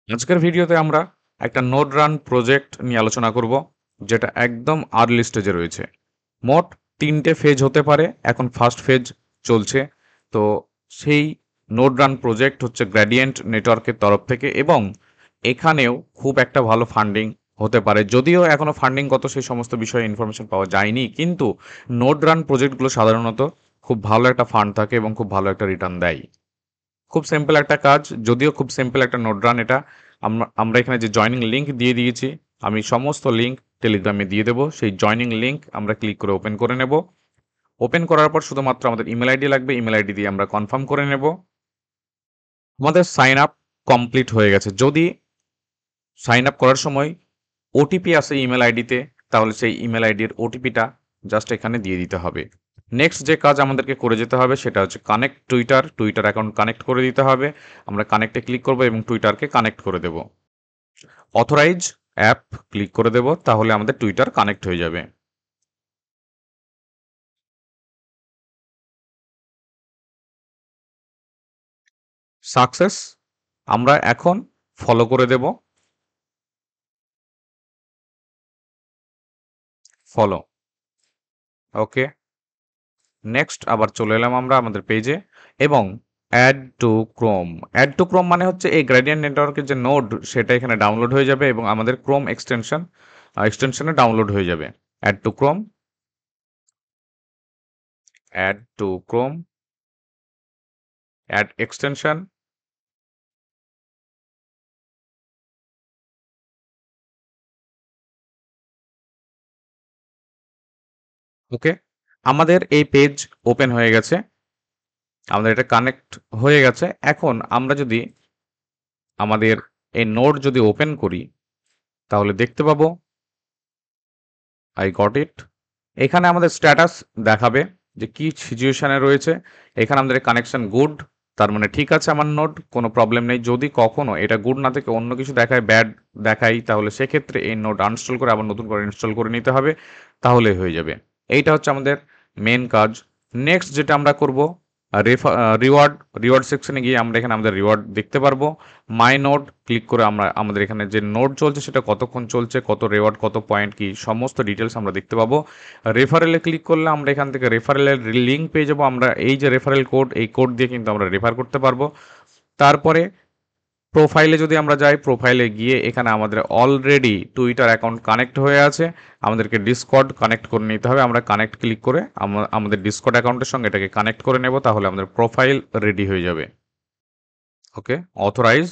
আজকের ভিডিওতে আমরা একটা নোড রান প্রজেক্ট নিয়ে আলোচনা করব, যেটা একদম আর্লি স্টেজে রয়েছে। মোট 3টে ফেজ হতে পারে, এখন ফার্স্ট ফেজ চলছে। তো সেই নোড রান প্রজেক্ট হচ্ছে গ্র্যাডিয়েন্ট নেটওয়ার্কের তরফ থেকে, এবং এখানেও খুব একটা ভালো ফান্ডিং হতে পারে। যদিও এখনো ফান্ডিং কত সেই সমস্ত বিষয়ে ইনফরমেশন পাওয়া যায়নি, কিন্তু নোড রান প্রজেক্টগুলো সাধারণত খুব ভালো একটা ফান্ড থাকে এবং খুব ভালো একটা রিটার্ন দেয়। খুব সিম্পল একটা কাজ, যদিও খুব সিম্পল একটা নোট রান এটা। আমরা এখানে যে জয়নিং লিঙ্ক দিয়ে দিয়েছি, আমি সমস্ত লিঙ্ক টেলিগ্রামে দিয়ে দেবো। সেই জয়নিং লিঙ্ক আমরা ক্লিক করে ওপেন করে নেব। ওপেন করার পর শুধুমাত্র আমাদের ইমেল আইডি লাগবে, ইমেল আইডি দিয়ে আমরা কনফার্ম করে নেব। আমাদের সাইন আপ কমপ্লিট হয়ে গেছে। যদি সাইন আপ করার সময় ওটিপি আসে ইমেল আইডিতে, তাহলে সেই ইমেল আইডির ওটিপিটা জাস্ট এখানে দিয়ে দিতে হবে। নেক্সট যে কাজ আমাদেরকে করে যেতে হবে সেটা হচ্ছে কানেক্ট টুইটার অ্যাকাউন্ট কানেক্ট করে দিতে হবে। আমরা কানেক্টে ক্লিক করব এবং টুইটারকে কানেক্ট করে দেব। অথরাইজ অ্যাপ ক্লিক করে দেব, তাহলে আমাদের টুইটার কানেক্ট হয়ে যাবে। সাকসেস। আমরা এখন ফলো করে দেব। ফলো। ওকে। নেক্সট আবার চলে এলাম আমরা আমাদের পেজে, এবং অ্যাড টু ক্রোম মানে হচ্ছে এই গ্রেডিয়েন্ট নেটওয়ার্কের যে নোড সেটা এখানে ডাউনলোড হয়ে যাবে এবং আমাদের ক্রোম এক্সটেনশনে ডাউনলোড হয়ে যাবে। Add to Chrome, add extension. Okay. আমাদের এই পেজ ওপেন হয়ে গেছে, আমাদের এটা কানেক্ট হয়ে গেছে। এখন আমরা যদি আমাদের এই নোড যদি ওপেন করি, তাহলে দেখতে পাবো আই গট ইট। এখানে আমাদের স্ট্যাটাস দেখাবে যে কি সিচুয়েশনে রয়েছে। এখানে আমাদের কানেকশন গুড, তার মানে ঠিক আছে আমার নোড, কোনো প্রবলেম নেই। যদি কখনো এটা গুড না থেকে অন্য কিছু দেখায়, ব্যাড দেখাই, তাহলে সেক্ষেত্রে এই নোড আনইনস্টল করে আবার নতুন করে ইনস্টল করে নিতে হবে, তাহলেই হয়ে যাবে। এইটা হচ্ছে আমাদের মেন কাজ। নেক্সট যেটা আমরা করব, রিওয়ার্ড রিওয়ার্ড সেকশনে গিয়ে আমরা এখানে আমাদের রিওয়ার্ড দেখতে পারবো। মাই নোড ক্লিক করে আমরা আমাদের এখানে যে নোড চলছে সেটা কতক্ষণ চলছে, কত রিওয়ার্ড, কত পয়েন্ট, কি সমস্ত ডিটেলস আমরা দেখতে পাবো। রেফারেলে ক্লিক করলে আমরা এখান থেকে রেফারেলের লিঙ্ক পেয়ে যাবো। আমরা এই যে রেফারেল কোড, এই কোড দিয়ে কিন্তু আমরা রেফার করতে পারবো। তারপরে প্রোফাইলে যদি আমরা যাই, প্রোফাইলে গিয়ে এখানে আমাদের অলরেডি টুইটার অ্যাকাউন্ট কানেক্ট হয়ে আছে, আমাদেরকে ডিসকর্ড কানেক্ট করে নিতে হবে। আমরা কানেক্ট ক্লিক করে আমাদের ডিসকর্ড অ্যাকাউন্টের সঙ্গে এটাকে কানেক্ট করে নেব, তাহলে আমাদের প্রোফাইল রেডি হয়ে যাবে। ওকে। অথরাইজ।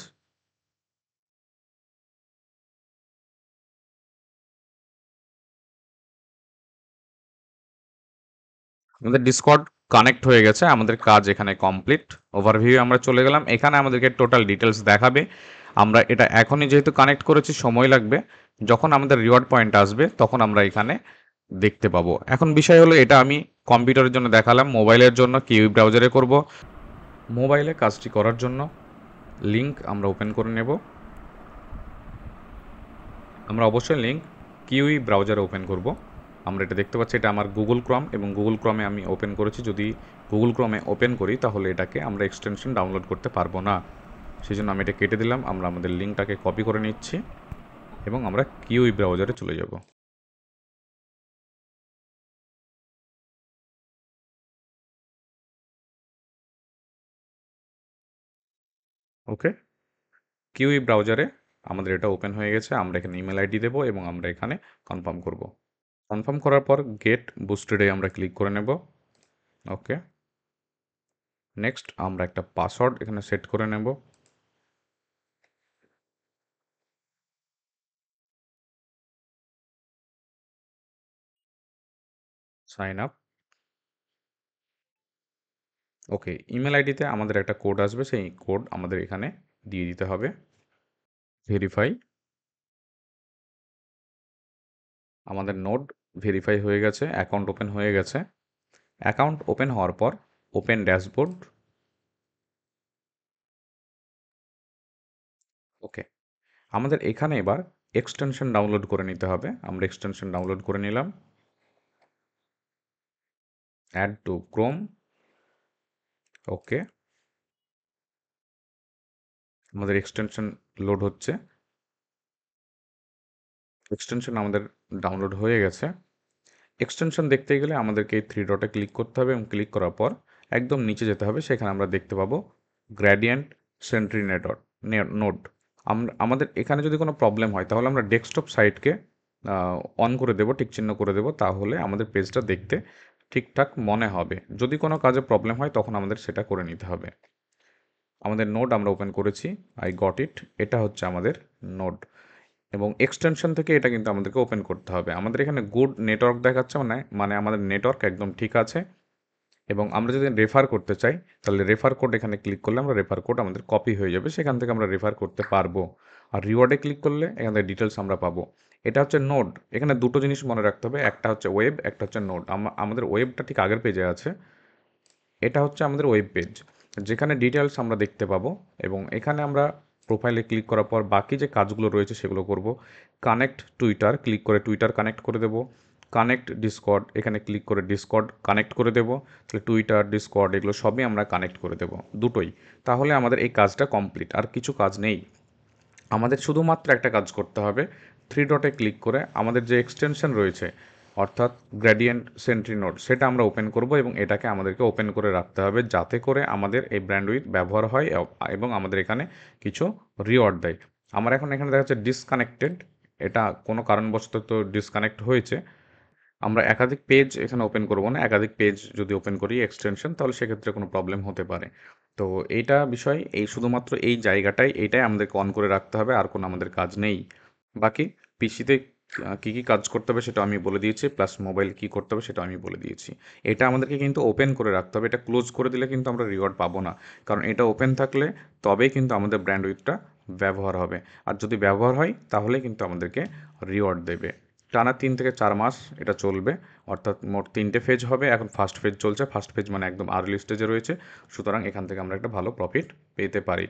আমাদের ডিসকর্ড কানেক্ট হয়ে গেছে, আমাদের কাজ এখানে কমপ্লিট। ওভারভিউ আমরা চলে গেলাম, এখানে আমাদেরকে টোটাল ডিটেলস দেখাবে। আমরা এটা এখনই যেহেতু কানেক্ট করেছি, সময় লাগবে। যখন আমাদের রিওয়ার্ড পয়েন্ট আসবে তখন আমরা এখানে দেখতে পাবো। এখন বিষয় হলো, এটা আমি কম্পিউটারের জন্য দেখালাম, মোবাইলের জন্য কিউই ব্রাউজারে করব। মোবাইলে কাজটি করার জন্য লিঙ্ক আমরা ওপেন করে নেব। আমরা অবশ্যই লিঙ্ক কিউই ব্রাউজারে ওপেন করব। আমরা এটা দেখতে পাচ্ছি, এটা আমার গুগল ক্রম, এবং গুগল ক্রমে আমি ওপেন করেছি। যদি গুগল ক্রমে ওপেন করি তাহলে এটাকে আমরা এক্সটেনশন ডাউনলোড করতে পারবো না, সেই জন্য আমি এটা কেটে দিলাম। আমরা আমাদের লিঙ্কটাকে কপি করে নিচ্ছি এবং আমরা কিউই ব্রাউজারে চলে যাব। ওকে। কিউই ব্রাউজারে আমাদের এটা ওপেন হয়ে গেছে। আমরা এখানে ইমেল আইডি দেবো এবং আমরা এখানে কনফার্ম করব। কনফার্ম করার পর গেট বুস্টেডে আমরা ক্লিক করে নেব। ওকে। নেক্সট আমরা একটা পাসওয়ার্ড এখানে সেট করে নেব। Sign up. ওকে। ইমেল আইডিতে আমাদের একটা কোড আসবে, সেই কোড আমাদের এখানে দিয়ে দিতে হবে। ভেরিফাই। আমাদের নোড ভেরিফাই হয়ে গেছে, অ্যাকাউন্ট ওপেন হয়ে গেছে। অ্যাকাউন্ট ওপেন হওয়ার পর ওপেন ড্যাশবোর্ড। ওকে। আমাদের এখানে এবার এক্সটেনশন ডাউনলোড করে নিতে হবে। আমরা এক্সটেনশন ডাউনলোড করে নিলাম। Add to Chrome. ওকে। আমাদের এক্সটেনশন লোড হচ্ছে। এক্সটেনশন আমাদের ডাউনলোড হয়ে গেছে। এক্সটেনশন দেখতে গেলে আমাদেরকে এই থ্রি ডটে ক্লিক করতে হবে এবং ক্লিক করার পর একদম নিচে যেতে হবে। সেখানে আমরা দেখতে পাবো গ্র্যাডিয়েন্ট সেন্ট্রি নোড। আমাদের এখানে যদি কোনো প্রবলেম হয় তাহলে আমরা ডেস্কটপ সাইটকে অন করে দেবো, টিক চিহ্ন করে দেবো, তাহলে আমাদের পেজটা দেখতে ঠিকঠাক মনে হবে। যদি কোনো কাজে প্রবলেম হয় তখন আমাদের সেটা করে নিতে হবে। আমাদের নোড আমরা ওপেন করেছি, আই গট ইট। এটা হচ্ছে আমাদের নোড এবং এক্সটেনশন থেকে এটা কিন্তু আমাদেরকে ওপেন করতে হবে। আমাদের এখানে গুড নেটওয়ার্ক দেখাচ্ছে, মানে আমাদের নেটওয়ার্ক একদম ঠিক আছে। এবং আমরা যদি রেফার করতে চাই তাহলে রেফার কোড এখানে ক্লিক করলে আমরা রেফার কোড আমাদের কপি হয়ে যাবে, সেখান থেকে আমরা রেফার করতে পারবো। আর রিওয়ার্ডে ক্লিক করলে এখান থেকে ডিটেলস আমরা পাবো। এটা হচ্ছে নোড। এখানে দুটো জিনিস মনে রাখতে হবে, একটা হচ্ছে ওয়েব, একটা হচ্ছে নোড। আমাদের ওয়েবটা ঠিক আগের পেজে আছে। এটা হচ্ছে আমাদের ওয়েব পেজ, যেখানে ডিটেলস আমরা দেখতে পাবো। এবং এখানে আমরা প্রোফাইলে ক্লিক করার পর বাকি যে কাজগুলো রয়েছে সেগুলো করব। কানেক্ট টুইটার, ক্লিক করে টুইটার কানেক্ট করে দেবো। কানেক্ট ডিসকর্ড, এখানে ক্লিক করে ডিসকর্ড কানেক্ট করে দেবো। তাহলে টুইটার, ডিসকর্ড এগুলো সবই আমরা কানেক্ট করে দেবো, দুটোই। তাহলে আমাদের এই কাজটা কমপ্লিট, আর কিছু কাজ নেই। আমাদের শুধুমাত্র একটা কাজ করতে হবে, থ্রি ডটে ক্লিক করে আমাদের যে এক্সটেনশন রয়েছে অর্থাৎ গ্রেডিয়েন্ট সেন্ট্রি নোড, সেটা আমরা ওপেন করব এবং এটাকে আমাদেরকে ওপেন করে রাখতে হবে, যাতে করে আমাদের এই ব্র্যান্ডউইথ ব্যবহার হয় এবং আমাদের এখানে কিছু রিওয়ার্ড দেয়। আমার এখন এখানে দেখা যাচ্ছে ডিসকানেক্টেড, এটা কোনো কারণবশত তো ডিসকানেক্ট হয়েছে। আমরা একাধিক পেজ এখানে ওপেন করব না, একাধিক পেজ যদি ওপেন করি এক্সটেনশন, তাহলে সেক্ষেত্রে কোনো প্রবলেম হতে পারে। তো এইটা বিষয়, এই শুধুমাত্র এই জায়গাটাই, এইটাই আমাদেরকে অন করে রাখতে হবে, আর কোনো আমাদের কাজ নেই। বাকি পিসিতে কী কী কাজ করতে হবে সেটা আমি বলে দিয়েছি, প্লাস মোবাইল কী করতে হবে সেটা আমি বলে দিয়েছি। এটা আমাদেরকে কিন্তু ওপেন করে রাখতে হবে, এটা ক্লোজ করে দিলে কিন্তু আমরা রিওয়ার্ড পাবো না। কারণ এটা ওপেন থাকলে তবেই কিন্তু আমাদের ব্র্যান্ডউইথটা ব্যবহার হবে। আর যদি ব্যবহার হয় তাহলে কিন্তু আমাদেরকে রিওয়ার্ড দেবে। টানা ৩ থেকে ৪ মাস এটা চলবে, অর্থাৎ মোট ৩টে ফেজ হবে। এখন ফার্স্ট ফেজ চলছে, ফার্স্ট ফেজ মানে একদম আর্লি স্টেজে রয়েছে। সুতরাং এখান থেকে আমরা একটা ভালো প্রফিট পেতে পারি।